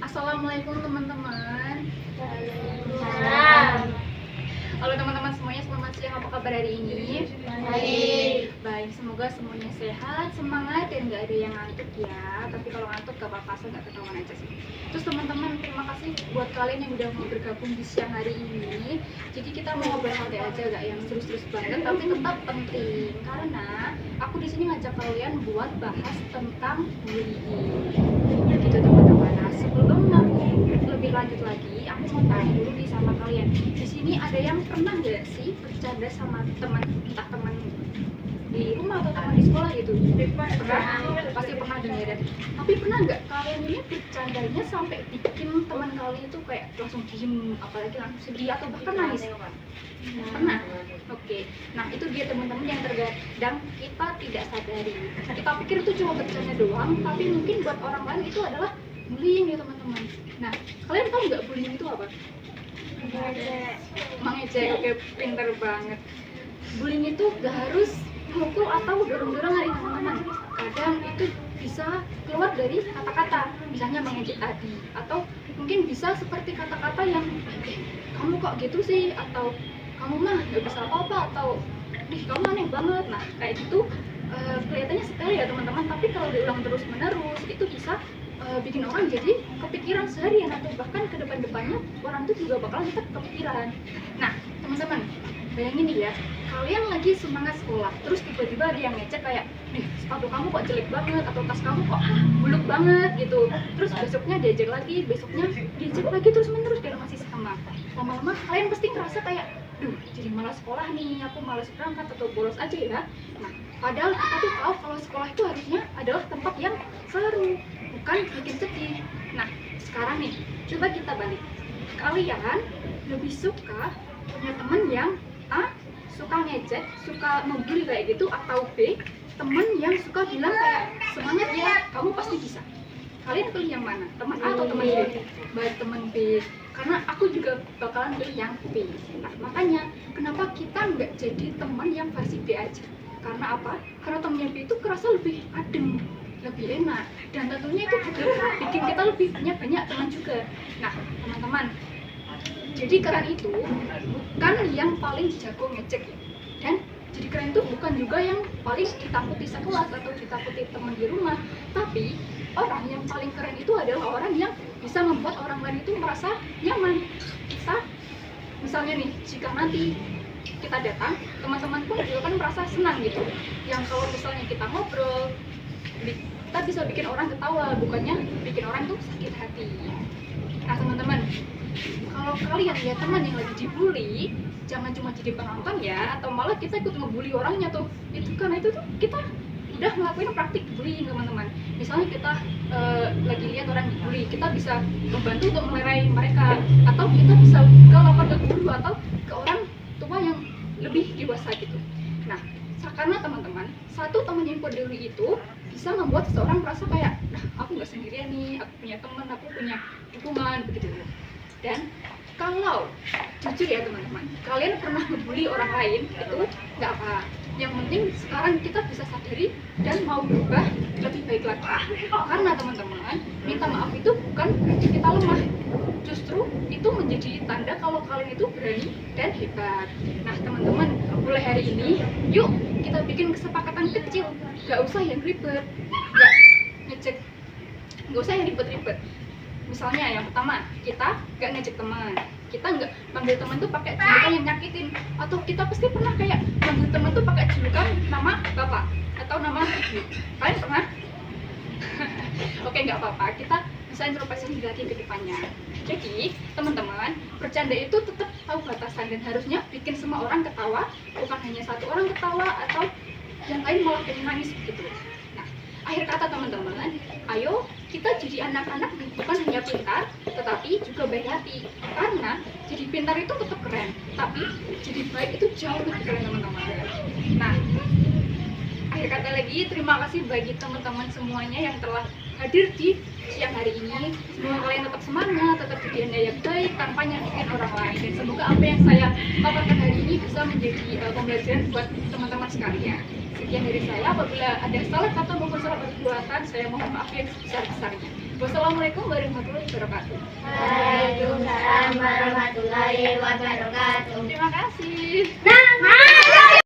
Assalamualaikum teman-teman. Waalaikumsalam. Halo teman-teman semuanya, selamat siang. Apa kabar hari ini? Baik. Baik, semoga semuanya sehat, semangat, dan gak ada yang ngantuk ya. Tapi kalau ngantuk gak apa-apa, saya gak ketahuan aja sih. Terus teman-teman, terima kasih buat kalian yang udah mau bergabung di siang hari ini. Jadi kita mau ngobrol santai aja, gak yang serius-serius banget, tapi tetap penting. Karena aku di sini ngajak kalian buat bahas tentang bullying. Gitu teman-teman. Nah, sebelum aku lebih lanjut lagi, aku mau tanya dulu nih sama kalian. Di sini ada yang pernah nggak sih bercanda sama teman, entah teman di rumah atau teman di sekolah gitu? Pernah, pasti pernah dong ya. Tapi pernah nggak kalian ini bercandanya sampai bikin teman kalian itu kayak langsung diem, apalagi langsung sedih atau bahkan nangis? Pernah? Oke. Nah, itu dia teman-teman yang terkadang kita tidak sadari. Kita pikir itu cuma bercanda doang, tapi mungkin buat orang lain itu adalah bullying ya teman-teman. Nah, kalian tahu nggak bullying itu apa? Mengejek. Oke, pinter banget. Bullying itu gak harus mukul atau dorong-dorong hari teman-teman. Kadang itu bisa keluar dari kata-kata, misalnya mengejek tadi, atau mungkin bisa seperti kata-kata yang kamu kok gitu sih, atau kamu mah gak bisa apa-apa, atau ih kamu aneh banget. Nah kayak gitu kelihatannya sepele ya teman-teman, tapi kalau diulang terus-menerus itu bisa bikin orang jadi kepikiran seharian, atau bahkan ke depan-depannya orang itu juga bakalan tetap kepikiran. Nah teman-teman, bayangin nih ya, kalian lagi semangat sekolah, terus tiba-tiba ada yang ngecek kayak, nih sepatu kamu kok jelek banget, atau tas kamu kok buluk banget gitu. Terus besoknya diajak lagi, besoknya diajak lagi, terus menerus dan masih sama. Lama-lama kalian pasti ngerasa kayak, duh jadi malas sekolah nih, aku malas berangkat atau bolos aja ya. Nah padahal kita tuh tahu kalau sekolah itu harusnya adalah tempat yang seru, bukan bikin sedih. Nah sekarang nih, coba kita balik. Kalian lebih suka punya temen yang A, suka ngejek, suka ngebully kayak gitu, atau B, temen yang suka bilang kayak semangat ya, kamu pasti bisa? Kalian pilih yang mana? Teman A atau teman B? Baik, teman B. Karena aku juga bakalan pilih yang B. Nah, makanya kenapa kita nggak jadi teman yang versi B aja? Karena apa? Karena teman yang B itu kerasa lebih adem, lebih enak, dan tentunya itu juga bikin kita lebih banyak teman juga. Nah, teman-teman, jadi keren itu bukan yang paling jago ngecek ya. Dan jadi keren itu bukan juga yang paling ditakuti sekelas atau ditakuti teman di rumah, tapi orang yang paling keren itu adalah orang yang bisa membuat orang lain itu merasa nyaman. Kita misalnya nih, jika nanti kita datang, teman-teman pun juga kan merasa senang gitu. Yang kalau misalnya kita ngobrol, kita bisa bikin orang ketawa, bukannya bikin orang tuh sakit hati. Nah teman-teman, kalau kalian lihat teman yang lagi dibully, jangan cuma jadi penonton ya, atau malah kita ikut ngebully orangnya tuh. Itu karena itu tuh kita udah ngelakuin praktik bullying teman-teman. Misalnya kita lagi lihat orang dibully, kita bisa membantu untuk melerai mereka, atau kita bisa juga lapor ke guru atau ke orang tua yang lebih dewasa gitu. Nah karena teman-teman, satu teman yang peduli itu bisa membuat seseorang merasa kayak, nah aku nggak sendirian nih, aku punya teman, aku punya dukungan begitu. Dan kalau jujur ya teman-teman, kalian pernah ngebully orang lain, itu nggak apa. Yang penting sekarang kita bisa sadari dan mau berubah lebih baik lagi. Karena teman-teman, minta maaf itu bukan berarti kita lemah, justru itu menjadi tanda kalau kalian itu berani dan hebat. Nah teman-teman, mulai hari ini yuk kita bikin kesepakatan kecil, nggak usah yang ribet, nggak ngecek, nggak usah yang ribet-ribet. Misalnya yang pertama, kita nggak ngejek teman, kita nggak manggil teman tuh pakai julukan yang nyakitin, atau kita pasti pernah kayak manggil teman tuh pakai julukan nama bapak atau nama ibu. Kalian pernah? Oke, nggak apa-apa, kita bisa introspeksi lagi ke depannya. Jadi teman-teman, bercanda itu tetap tahu batasan dan harusnya bikin semua orang ketawa, bukan hanya satu orang ketawa atau yang lain malah pengen nangis begitu. Nah, akhir kata teman-teman, ayo kita jadi anak-anak bukan hanya pintar, tetapi juga baik hati. Karena jadi pintar itu tetap keren, tapi jadi baik itu jauh lebih keren teman-teman. Nah, akhir kata lagi, terima kasih bagi teman-teman semuanya yang telah hadir di siang hari ini. Semoga kalian tetap semangat, tetap jadi anda yang baik tanpa nyakitin orang lain. Dan semoga apa yang saya paparkan hari ini bisa menjadi pembelajaran buat teman-teman sekalian. Sekian dari saya. Apabila ada salah kata maupun salah perbuatan, saya mohon maaf yang sebesar-besarnya. Wassalamualaikum warahmatullahi wabarakatuh. Waalaikumsalam warahmatullahi wabarakatuh. Terima kasih. Nah,